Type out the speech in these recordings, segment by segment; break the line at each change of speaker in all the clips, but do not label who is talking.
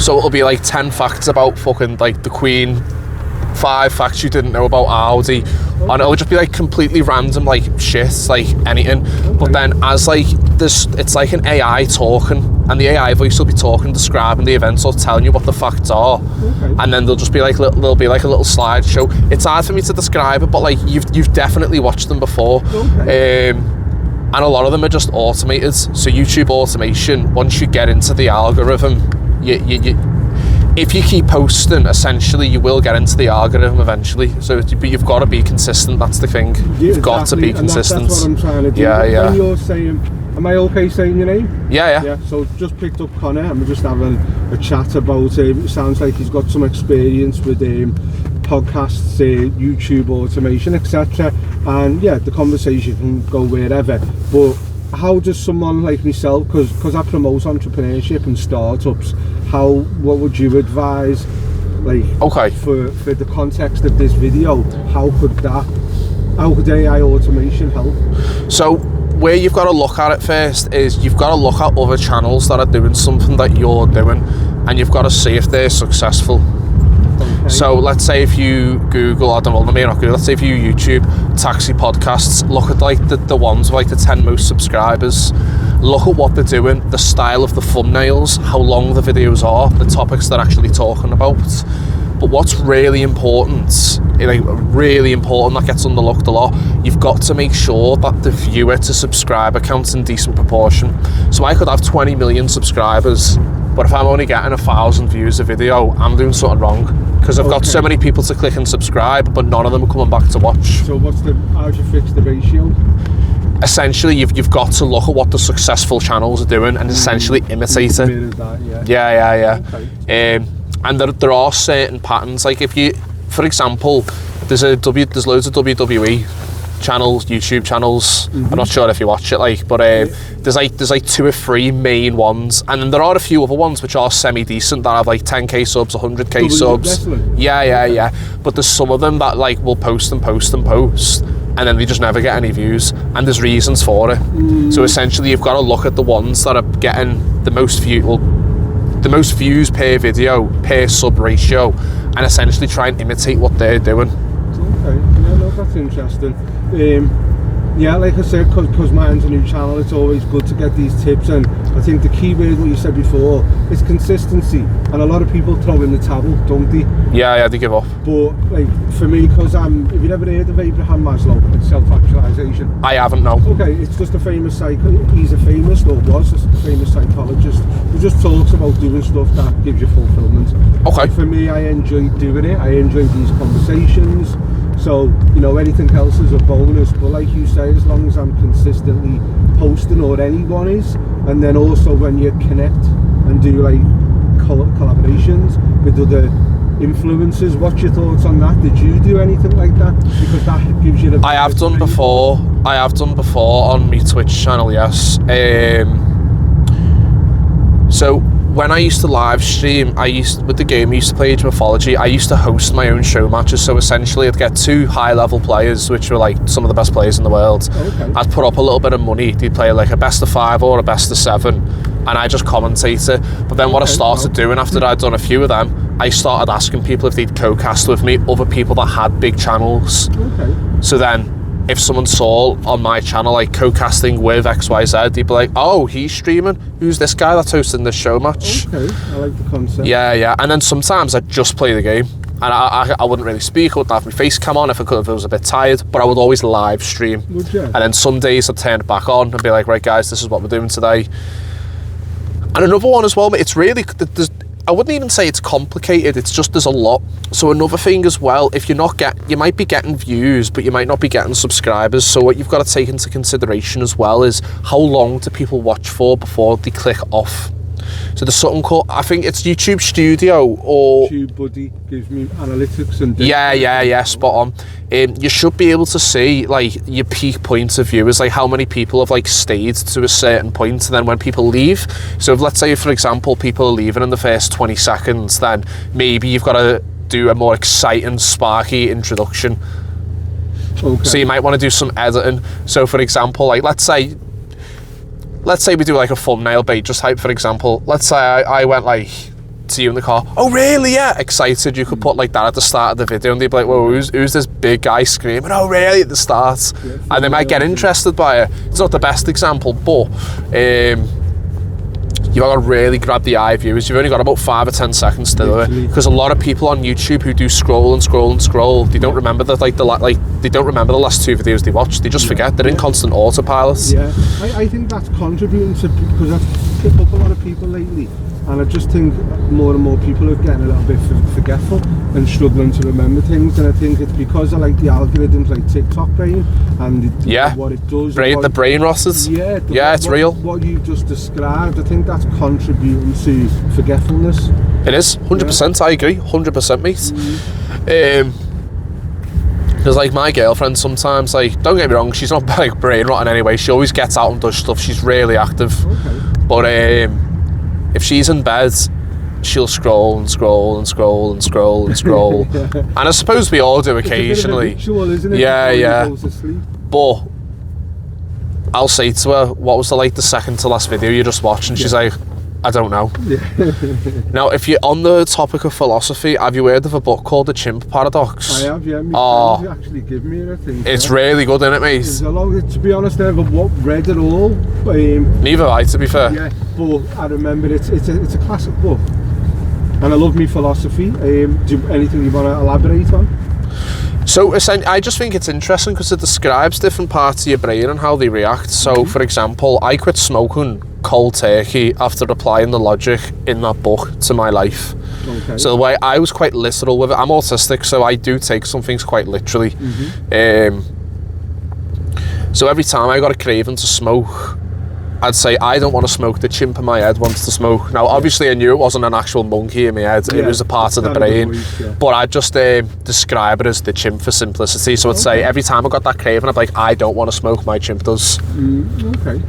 So it'll be like 10 facts about fucking like the Queen, 5 facts you didn't know about Audi, and it'll just be like completely random like shit, like anything. But then as like this, it's like an AI talking, and the AI voice will be talking, describing the events or telling you what the facts are, and then there'll just be like there'll be like a little slideshow. It's hard for me to describe it, but like you've definitely watched them before. And a lot of them are just automated. So YouTube automation, once you get into the algorithm, you if you keep posting, essentially you will get into the algorithm eventually. So but you've got to be consistent. That's the thing. You've got to be consistent.
That's what I'm trying to do.
Yeah.
When you're saying, am I okay saying your name?
Yeah.
So just picked up Connor, and we're just having a chat about it sounds like he's got some experience with podcasts, YouTube automation, etc. And yeah, the conversation can go wherever. But how does someone like myself, because I promote entrepreneurship and startups, what would you advise, like, for the context of this video? How could AI automation help? So
where you've got to look at it first is you've got to look at other channels that are doing something that you're doing, and you've got to see if they're successful. So let's say if you Google, let's say if you YouTube taxi podcasts, look at like the ones with like the 10 most subscribers, look at what they're doing, the style of the thumbnails, how long the videos are, the topics they're actually talking about. But what's really important, that gets underlooked a lot, you've got to make sure that the viewer to subscriber count's in decent proportion. So I could have 20 million subscribers, but if I'm only getting 1,000 views a video, I'm doing something wrong. Because I've got so many people to click and subscribe, but none of them are coming back to watch.
So how do you fix the ratio?
Essentially, you've got to look at what the successful channels are doing and essentially imitate it. Yeah. Okay. And there are certain patterns. Like if you, for example, there's loads of WWE channels, YouTube channels. I'm not sure if you watch it, but there's like 2 or 3 main ones, and then there are a few other ones which are semi decent that have like 10k subs, 100k subs. Yeah. But there's some of them that like will post, and then they just never get any views, and there's reasons for it. So essentially, you've got to look at the ones that are getting the most views per video per sub ratio, and essentially try and imitate what they're doing.
Okay, that's interesting. Yeah, like I said, because mine's a new channel, it's always good to get these tips, and I think the key word, what you said before, is consistency. And a lot of people throw in the towel, don't they?
Yeah, they give up.
But like for me, because have you never heard of Abraham Maslow and self-actualization?
I haven't, no.
Okay, it's just a famous he's a famous psychologist who just talks about doing stuff that gives you fulfillment.
Okay.
For me, I enjoy doing it. I enjoy these conversations. So, anything else is a bonus, but like you say, as long as I'm consistently posting, or anyone is, and then also when you connect and do like collaborations with other influencers, what's your thoughts on that? Did you do anything like that? Because that gives you
I have done before on my Twitch channel, yes. So when I used to live stream, with the game I used to play Age of Mythology, I used to host my own show matches. So essentially I'd get 2 high level players, which were like some of the best players in the world. Okay. I'd put up a little bit of money. They'd play like a best of 5 or a best of 7, and I just commentate it. But then what I started doing after I'd done a few of them, I started asking people if they'd co-cast with me, other people that had big channels. Okay. So then if someone saw on my channel like co-casting with XYZ, they'd be like, oh, he's streaming, who's this guy that's hosting this show match?
Okay, I like the concept.
Yeah, and then sometimes I'd just play the game, and I wouldn't really speak, I wouldn't have my face cam on if I was a bit tired, but I would always live stream.
Would you?
And then some days I'd turn it back on and be like, right guys, this is what we're doing today. And another one as well, it's really, I wouldn't even say it's complicated, it's just there's a lot. So another thing as well, if you might be getting views, but you might not be getting subscribers. So what you've got to take into consideration as well is how long do people watch for before they click off. So there's something called, I think it's YouTube Studio or...
YouTube Buddy gives me analytics and...
Yeah, spot on. You should be able to see like your peak point of viewers, like how many people have like stayed to a certain point, and then when people leave. So if, let's say, for example, people are leaving in the first 20 seconds, then maybe you've got to do a more exciting, sparky introduction. Okay. So you might want to do some editing. So for example, like let's say we do like a thumbnail bait, just hype for example. Let's say I went like to you in the car, oh really, yeah, excited. You could put like that at the start of the video and they'd be like, whoa, who's this big guy screaming, oh really, at the start?
Yeah,
and they might get interested by it. It's not the best example, but you've got to really grab the eye of viewers. You've only got about 5 or 10 seconds to do it, because a lot of people on YouTube who do scroll and scroll and scroll, they don't remember that they don't remember the last 2 videos they watched. They just forget. They're in constant autopilot.
Yeah, I think that's contributing to, because I've picked up a lot of people lately, and I just think more and more people are getting a little bit forgetful and struggling to remember things, and I think it's because of like the algorithms like TikTok brain and what it does.
The brain rotted. Yeah, it's real.
What you just described, I think that's contributing to forgetfulness.
It is, 100%, I agree, 100%, mate. Because like my girlfriend sometimes, like, don't get me wrong, she's not like brain rotting anyway, she always gets out and does stuff, she's really active. But if she's in bed, she'll scroll and scroll and scroll and scroll and scroll. And I suppose we all do occasionally.
It's a bit of a ritual, isn't it?
Yeah.
Goes to sleep.
But I'll say to her, what was the second to last video you just watched? And she's like, I don't know. Now, if you're on the topic of philosophy, have you heard of a book called The Chimp Paradox?
I have, yeah. My friends actually give me it, I think.
It's really good, isn't it, mate?
There's a lot, to be honest, I never read it all.
Neither have I, to be fair.
Yeah, but I remember it's a classic book. And I love me philosophy. Anything you want to elaborate on?
So I just think it's interesting because it describes different parts of your brain and how they react. So, for example, I quit smoking cold turkey after applying the logic in that book to my life. Okay. So the way I was quite literal with it. I'm autistic, so I do take some things quite literally. So every time I got a craving to smoke, I'd say, I don't want to smoke, the chimp in my head wants to smoke. Now, obviously, I knew it wasn't an actual monkey in my head, it was a part of the brain. But I'd just describe it as the chimp for simplicity. So I'd say, every time I got that craving, I'd be like, I don't want to smoke, my chimp does.
Okay.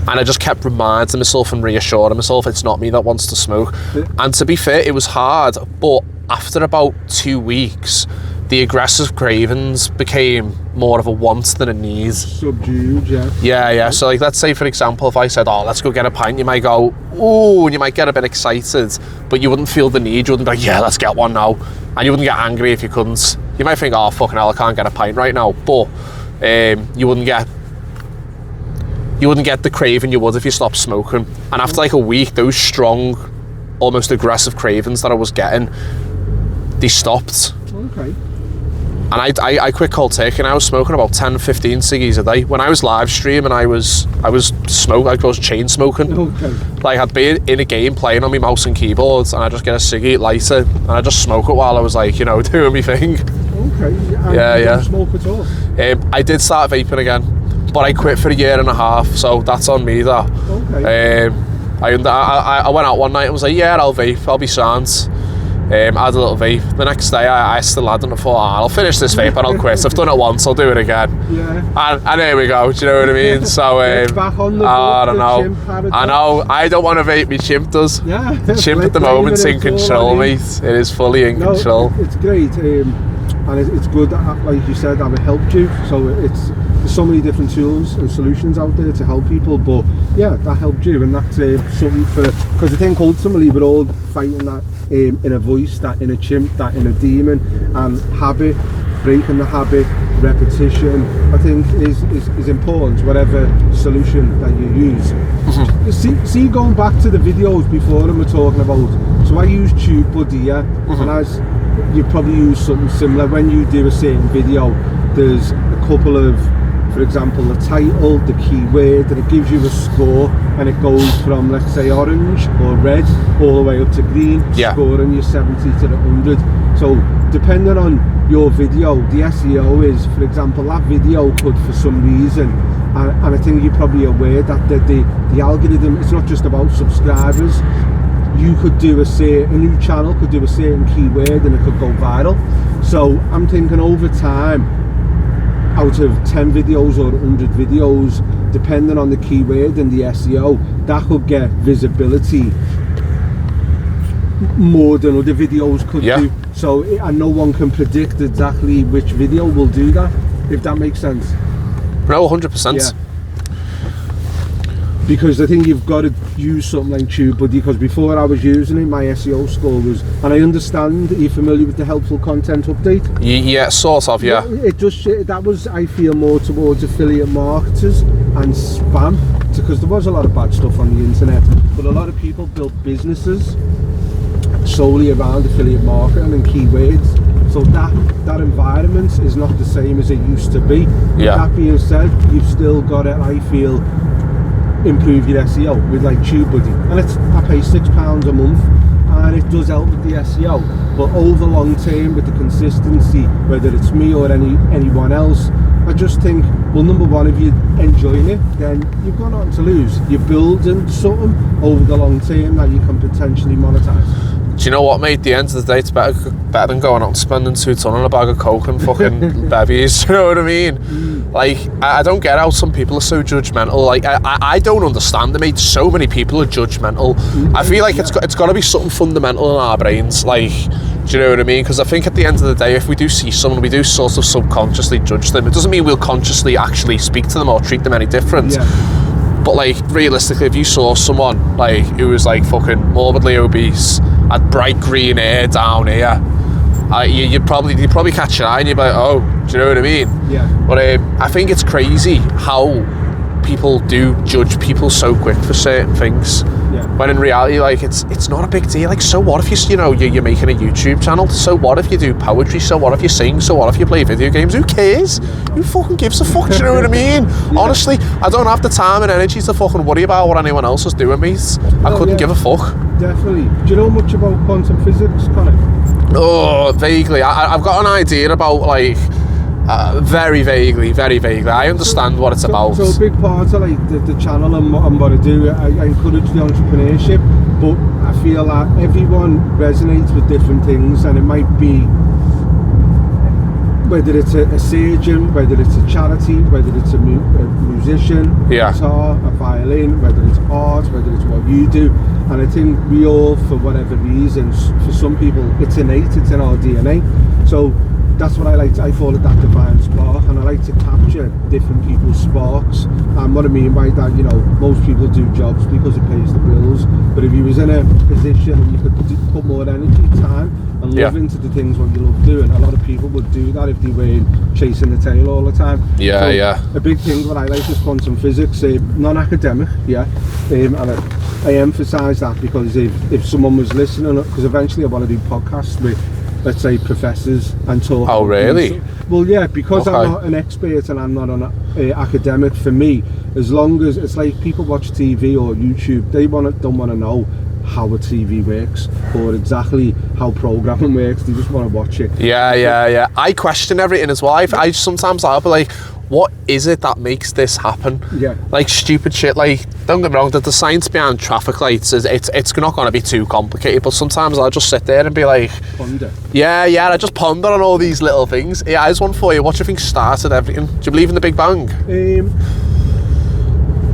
And I just kept reminding myself and reassuring myself, it's not me that wants to smoke. And to be fair, it was hard, but after about 2 weeks, the aggressive cravings became more of a want than a need.
Subdued, yeah.
Yeah. So like, let's say for example, if I said, oh, let's go get a pint, you might go, ooh, and you might get a bit excited, but you wouldn't feel the need. You wouldn't be like, yeah, let's get one now. And you wouldn't get angry if you couldn't. You might think, oh, fucking hell, I can't get a pint right now. But you wouldn't get the craving you would if you stopped smoking. And after like a week, those strong, almost aggressive cravings that I was getting, they stopped.
Okay.
And I quit cold turkey, and I was smoking about 10-15 ciggies a day. When I was live streaming, I was chain smoking.
Okay.
Like, I'd be in a game playing on my mouse and keyboards, and I'd just get a ciggy, light it, and I'd just smoke it while I was like, doing my thing.
Okay. And
yeah.
You don't smoke at all?
I did start vaping again, but I quit for a year and a half, so that's on me, that.
Okay.
I went out one night and was like, yeah, I'll vape, I'll be sound. I had a little vape. The next day I still hadn't. I thought, I'll finish this vape and I'll quit. I've done it once, I'll do it again.
Yeah.
And there we go, do you know what I mean? So
back on the
I don't know. I know, I don't want to vape, me chimp does.
Yeah.
The chimp at the moment's in control, mate. It is fully in control.
It's great. And it's good that, like you said, that it helped you. So there's so many different tools and solutions out there to help people, but yeah, that helped you, and that's something because I think ultimately we're all fighting that inner voice, that inner chimp, that inner demon, and habit, breaking the habit, repetition, I think is important, whatever solution that you use. See, going back to the videos before, and we're talking about, so I use TubeBuddy, yeah, and as you probably use something similar when you do a certain video, there's a couple of, for example, the title, the keyword, and it gives you a score, and it goes from, let's say, orange or red all the way up to green, scoring you 70 to the 100. So depending on your video, the SEO is, for example, that video could, for some reason, and I think you're probably aware that the algorithm, it's not just about subscribers. You could do a new channel could do a certain keyword and it could go viral. So I'm thinking over time, out of 10 videos or 100 videos, depending on the keyword and the SEO, that could get visibility more than other videos could do. So, and no one can predict exactly which video will do that, if that makes sense.
No, 100%.
because I think you've got to use something like TubeBuddy, because before I was using it, my SEO score was, and I understand, are you familiar with the helpful content update?
Yeah, sort of, yeah.
It just, that was, I feel, more towards affiliate marketers and spam, because there was a lot of bad stuff on the internet, but a lot of people built businesses solely around affiliate marketing and keywords. So that environment is not the same as it used to be.
Yeah.
That being said, you've still got to, I feel, improve your SEO with like TubeBuddy, and I pay £6 a month, and it does help with the SEO. But over long term, with the consistency, whether it's me or anyone else, I just think, well, number one, if you're enjoying it, then you've got nothing to lose. You're building something over the long term that you can potentially monetize.
Do you know what, mate? At the end of the day, it's better than going out and spending £2 on a bag of coke and fucking bevies. Do you know what I mean? Like, I don't get how some people are so judgmental. Like, I don't understand it, mate. So many people are judgmental. I feel like it's got to be something fundamental in our brains. Like, do you know what I mean? Because I think at the end of the day, if we do see someone, we do sort of subconsciously judge them. It doesn't mean we'll consciously actually speak to them or treat them any different.
Yeah.
But like, realistically, if you saw someone like who was like fucking morbidly obese, had bright green hair down here, you'd probably catch your eye and you'd be like, oh, do you know what I mean?
Yeah.
But I think it's crazy how people do judge people so quick for certain things.
Yeah.
When in reality, like, it's not a big deal. Like, so what if you're making a YouTube channel? So what if you do poetry? So what if you sing? So what if you play video games? Who cares? Who fucking gives a fuck? Do you know what I mean? Yeah. Honestly, I don't have the time and energy to fucking worry about what anyone else is doing, mate. I couldn't give a fuck.
Definitely. Do you know much about quantum physics, Connor?
Oh, vaguely. I've got an idea about, like, very vaguely. I understand what it's about.
So a big part of like the channel and what I do, I encourage the entrepreneurship, but I feel that everyone resonates with different things, and it might be whether it's a surgeon, whether it's a charity, whether it's a musician,
Yeah.
guitar, a violin, whether it's art, whether it's what you do. And I think we all, for whatever reasons, for some people it's innate, it's in our DNA. So that's what I like. I call it that divine spark, and I like to capture different people's sparks. And what I mean by that, you know, most people do jobs because it pays the bills, but if you was in a position and you could put more energy, time and love into the things what you love doing, a lot of people would do that if they weren't chasing the tail all the time. So a big thing what I like is quantum physics, non-academic, and I emphasise that because if someone was listening, because eventually I want to do podcasts with, let's say, professors and talk.
Oh, really?
Well, yeah, because I'm not an expert and I'm not an academic. For me, as long as it's like people watch TV or YouTube, they don't want to know how a TV works or exactly how programming works. They just want to watch it.
Yeah. I question everything as well. I'll be like, what is it that makes this happen?
Yeah.
Like stupid shit. Like, don't get me wrong, the science behind traffic lights it's not going to be too complicated, but sometimes I'll just sit there and be like,
ponder.
Yeah, I just ponder on all these little things. Yeah, I just one for you. What do you think started everything? Do you believe in the Big Bang?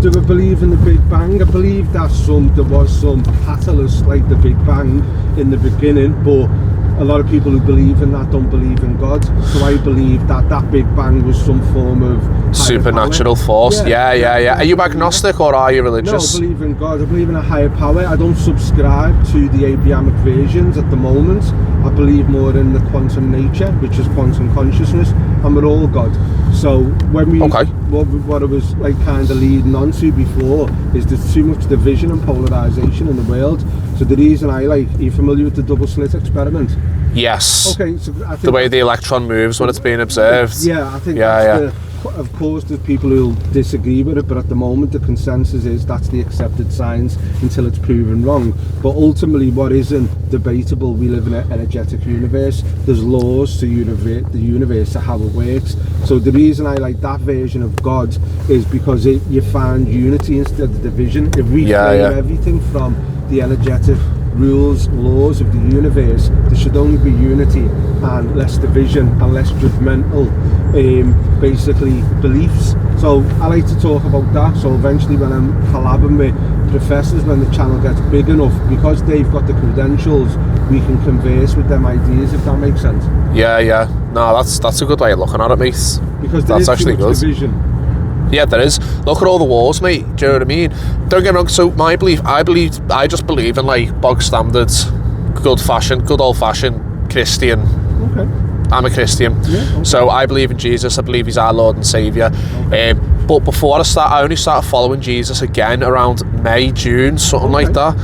Do I believe in the Big Bang? I believe that there was some catalyst like the Big Bang in the beginning, but a lot of people who believe in that don't believe in God. So I believe that Big Bang was some form of
supernatural force. Yeah. Are you agnostic or are you religious?
No, I believe in God. I believe in a higher power. I don't subscribe to the Abrahamic versions at the moment. I believe more in the quantum nature, which is quantum consciousness, and we're all God. So when we what I was like kind of leading on to before is there's too much division and polarization in the world. So the reason I are you familiar with the double slit experiment?
Yes.
Okay, so I think
the way the electron moves when it's being observed.
Yeah, I think that's of course there's people who'll disagree with it, but at the moment the consensus is that's the accepted science until it's proven wrong. But ultimately what isn't debatable, we live in an energetic universe. There's laws to the universe to how it works. So the reason I like that version of God is because you find unity instead of division. If we frame everything from the energetic rules, laws of the universe, there should only be unity and less division and less judgmental basically beliefs. So I like to talk about that. So eventually when I'm collabing with professors, when the channel gets big enough, because they've got the credentials, we can converse with them ideas, if that makes sense.
No, that's a good way of looking at it, mate.
Because
that's actually good.
Division.
Yeah, there is. Look at all the wars, mate. Do you know what I mean? Don't get me wrong. So my belief, I just believe in like bog standards, good old fashioned Christian.
Okay.
I'm a Christian,
okay.
So I believe in Jesus. I believe he's our Lord and Saviour.
Okay.
But before I only started following Jesus again around May, June, something like that.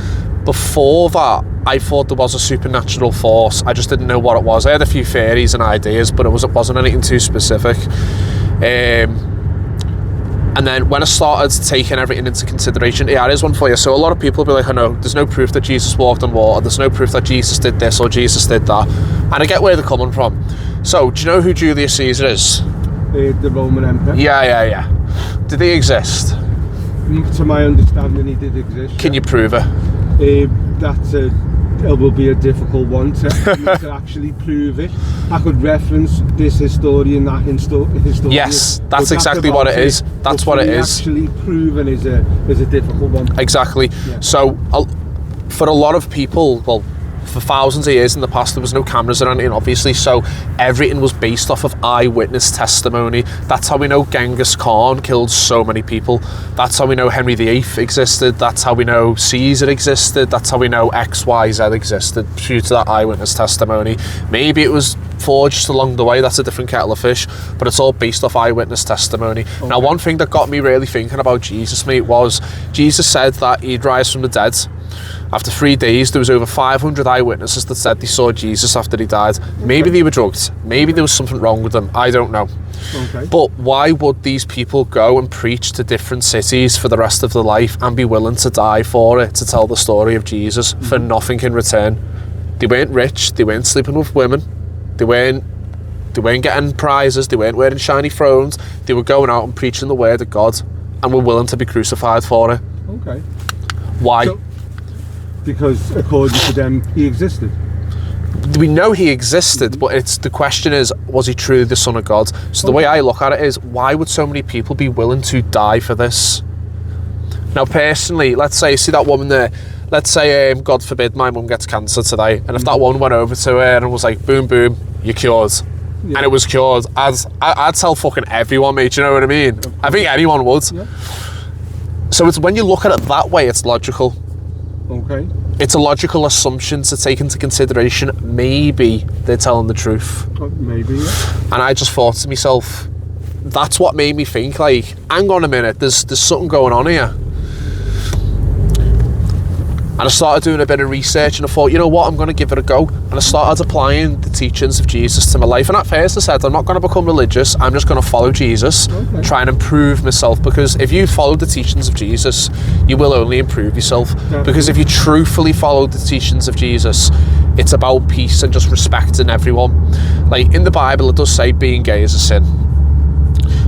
Before that, I thought there was a supernatural force. I just didn't know what it was. I had a few theories and ideas, but it wasn't anything too specific. And then when I started taking everything into consideration, yeah, it is one for you. So a lot of people will be like, I know, there's no proof that Jesus walked on water. There's no proof that Jesus did this or Jesus did that. And I get where they're coming from. So, do you know who Julius Caesar is?
The Roman Emperor.
Yeah. Did he exist?
To my understanding, he did exist.
Can you prove it?
It will be a difficult one to actually prove it. I could reference this historian, that historian.
Yes, that's exactly what it is. That's what it is.
Actually proven is a difficult one.
Exactly. Yeah. So, for a lot of people, well, for thousands of years in the past, there was no cameras or anything, obviously, so everything was based off of eyewitness testimony. That's how we know Genghis Khan killed so many people. That's how we know Henry VIII existed. That's how we know Caesar existed. That's how we know XYZ existed, due to that eyewitness testimony. Maybe it was forged along the way, that's a different kettle of fish, but it's all based off eyewitness testimony. Okay. Now, one thing that got me really thinking about Jesus, mate, was Jesus said that he'd rise from the dead. After 3 days, there was over 500 eyewitnesses that said they saw Jesus after he died. Okay. Maybe they were drugged. Maybe there was something wrong with them. I don't know. Okay. But why would these people go and preach to different cities for the rest of their life and be willing to die for it, to tell the story of Jesus for nothing in return? They weren't rich. They weren't sleeping with women. They weren't getting prizes. They weren't wearing shiny thrones. They were going out and preaching the word of God and were willing to be crucified for it.
Okay.
Why?
Because according to them, he existed.
We know he existed, but the question is, was he truly the Son of God? So the way I look at it is, why would so many people be willing to die for this? Now, personally, let's say, see that woman there, let's say, God forbid, my mum gets cancer today, and if that woman went over to her and was like, boom, boom, you're cured, and it was cured, I'd tell fucking everyone, mate, you know what I mean? I think anyone would. Yeah. So it's when you look at it that way, it's logical.
Okay.
It's a logical assumption to take into consideration. Maybe they're telling the truth.
Maybe, yeah.
And I just thought to myself, that's what made me think, like, hang on a minute, there's something going on here. And I started doing a bit of research and I thought, you know what, I'm going to give it a go. And I started applying the teachings of Jesus to my life. And at first I said, I'm not going to become religious, I'm just going to follow Jesus, try and improve myself. Because if you follow the teachings of Jesus, you will only improve yourself. Because if you truthfully follow the teachings of Jesus, it's about peace and just respecting everyone. Like, in the Bible, it does say being gay is a sin.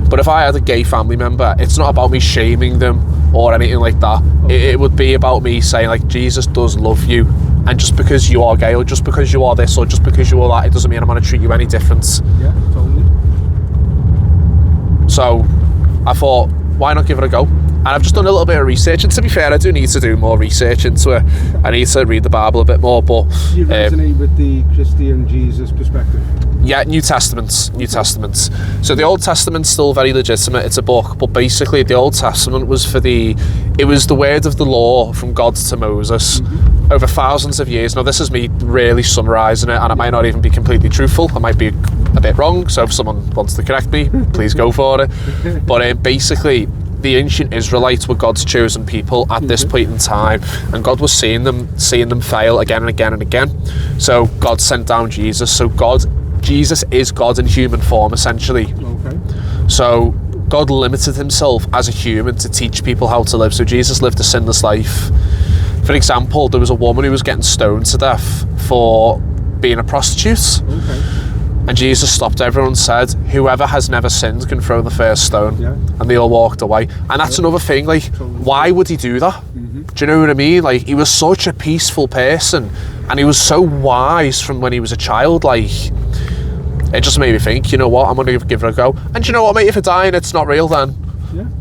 But if I had a gay family member, it's not about me shaming them or anything like that. It would be about me saying, like, Jesus does love you, and just because you are gay or just because you are this or just because you are that, it doesn't mean I'm going to treat you any different.
Yeah, totally.
So I thought, why not give it a go? And I've just done a little bit of research, and to be fair, I do need to do more research into it. I need to read the Bible a bit more, but
you resonate with the Christian Jesus perspective?
Yeah, New Testament. So the Old Testament's still very legitimate, it's a book, but basically the Old Testament was it was the word of the law from God to Moses over thousands of years. Now, this is me really summarising it, and I might not even be completely truthful, I might be a bit wrong, so if someone wants to correct me, please go for it. But basically, the ancient Israelites were God's chosen people at this point in time, and God was seeing them fail again and again and again. So God sent down Jesus. So Jesus is God in human form, essentially.
Okay.
So God limited himself as a human to teach people how to live. So Jesus lived a sinless life. For example, there was a woman who was getting stoned to death for being a prostitute. Okay. And Jesus stopped everyone and said, whoever has never sinned can throw the first stone. Yeah. And they all walked away. And that's another thing, like, why would he do that? Do you know what I mean? Like, he was such a peaceful person, and he was so wise from when he was a child. Like, it just made me think, you know what, I'm going to give it a go. And you know what, mate, if it's dying, it's not real, then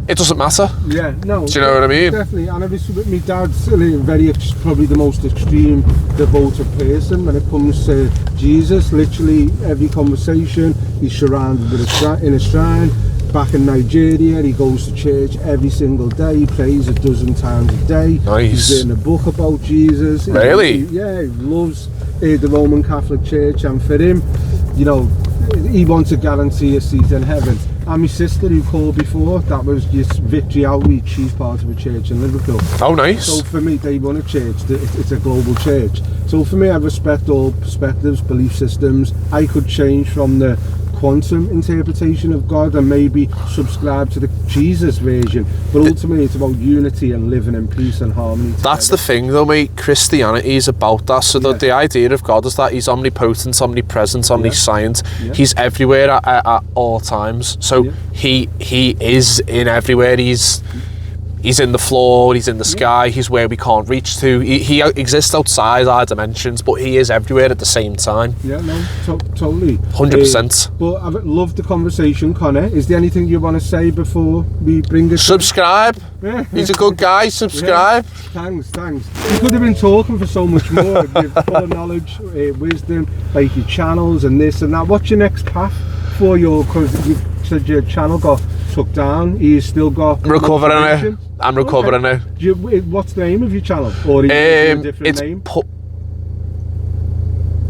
it doesn't matter.
Yeah, no.
Do you know what I mean?
Definitely. And obviously, with my dad's probably the most extreme devoted person when it comes to Jesus. Literally every conversation, he's surrounded with in a shrine. back in Nigeria. He goes to church every single day. He prays 12 times a day.
Nice.
He's written a book about Jesus.
Really?
He loves the Roman Catholic Church, and for him, you know, he wants to guarantee a seat in heaven. And my sister, who called before, that was just Victory Outreach. She's part of a church in Liverpool.
Oh, nice.
So for me, they run a church. It's a global church. So for me, I respect all perspectives, belief systems. I could change from the quantum interpretation of God and maybe subscribe to the Jesus version, but ultimately it's about unity and living in peace and harmony together.
That's the thing though, mate. Christianity is about that. So the idea of God is that he's omnipotent, omnipresent, omniscient. He's everywhere at all times. So he is in everywhere. He's in the floor, he's in the sky, he's where we can't reach to. He exists outside our dimensions, but he is everywhere at the same time.
Yeah, no, totally.
100%.
But I've loved the conversation, Connor. Is there anything you want to say before we bring it?
Subscribe. He's a good guy, subscribe.
Thanks. You could have been talking for so much more. You've full knowledge, wisdom, like your channels and this and that. What's your next path for because you said your channel got took down, you still got
recovering it. I'm recovering it.
What's the name of your channel? Or a different name?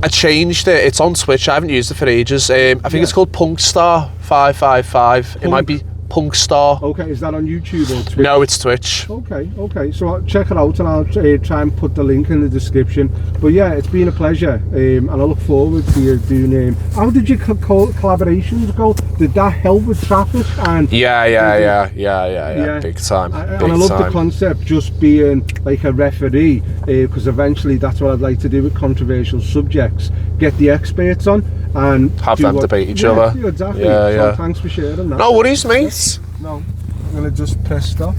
I changed it. It's on Twitch. I haven't used it for ages. I think it's called Punkstar555. It might be Punkstar.
Okay, is that on YouTube or Twitch?
No, it's Twitch.
Okay. So I'll check it out and I'll try and put the link in the description. But yeah, it's been a pleasure, and I look forward to you doing. How did your collaborations go? Did that help with traffic? And
yeah, big time.
And I love the concept, just being like a referee, because eventually that's what I'd like to do with controversial subjects. Get the experts on and
have them debate each other.
Exactly. So thanks for sharing that.
No worries, mate.
No, I'm gonna just press stop.